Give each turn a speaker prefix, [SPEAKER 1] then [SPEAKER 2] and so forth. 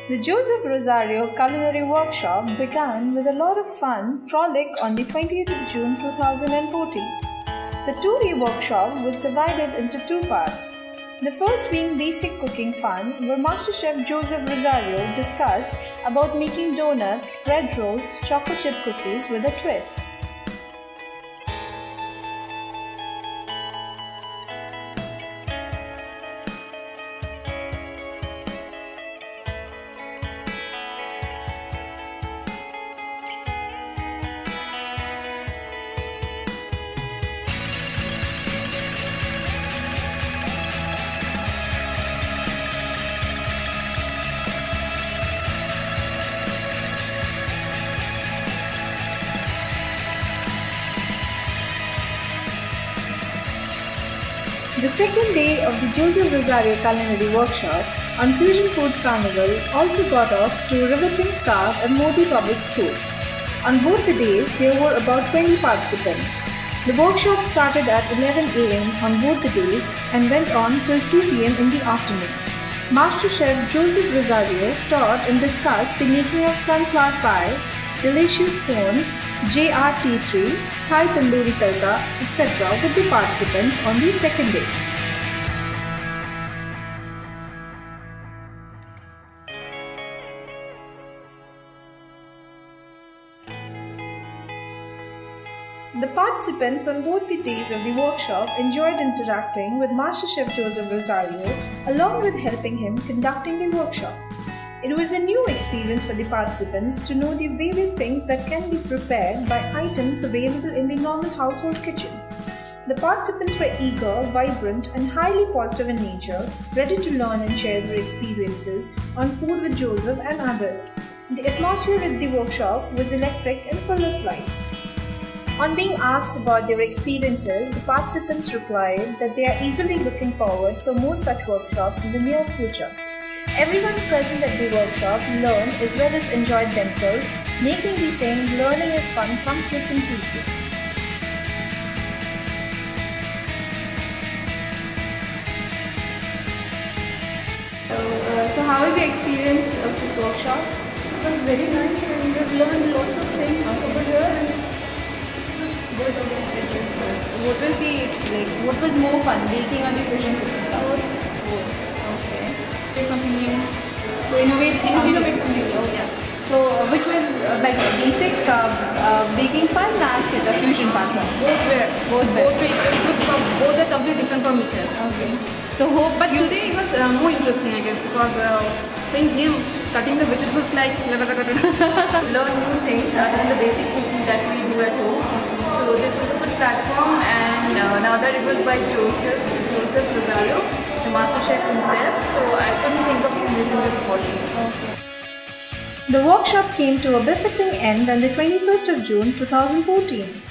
[SPEAKER 1] The Joseph Rozario Culinary Workshop began with a lot of fun frolic on the 20th of June 2014. The two-day workshop was divided into two parts. The first being basic cooking fun, where Master Chef Joseph Rozario discussed about making donuts, bread rolls, chocolate chip cookies with a twist. The second day of the Joseph Rozario Culinary Workshop on Fusion Food Carnival also got off to a riveting start at Modi Public School. On both the days, there were about 20 participants. The workshop started at 11 a.m. on both the days and went on till 2 p.m. in the afternoon. Master Chef Joseph Rozario taught and discussed the making of sunflower pie, delicious corn, JRT3, Thai tandoori tadka, etc. with the participants on the second day. The participants on both the days of the workshop enjoyed interacting with Master Chef Joseph Rozario along with helping him conducting the workshop. It was a new experience for the participants to know the various things that can be prepared by items available in the normal household kitchen. The participants were eager, vibrant and highly positive in nature, ready to learn and share their experiences on Food with Joseph and others. The atmosphere at the workshop was electric and full of life. On being asked about their experiences, the participants replied that they are eagerly looking forward for more such workshops in the near future. Everyone present at the workshop learned as well as enjoyed themselves, making the saying "learning is fun" come true completely.
[SPEAKER 2] So how was your experience of this workshop?
[SPEAKER 3] It was very nice and we've learned lots of things over here and it was good.
[SPEAKER 2] What was more fun, baking or the fusion cooking?
[SPEAKER 3] Both.
[SPEAKER 2] Okay. There's something new. So innovate something new. Yeah. So which was better, basic baking fun or the fusion fun?
[SPEAKER 3] Both were good. Both are completely different from each other.
[SPEAKER 2] Okay.
[SPEAKER 3] So today it was more interesting, I guess, because seeing him cutting the vegetables like learn new things other than the basic cooking that we do at home. So this was a good platform, and now that it was by Joseph Rozario, the Master Chef himself, so I couldn't think of missing this opportunity.
[SPEAKER 1] The workshop came to a befitting end on the 21st of June 2014.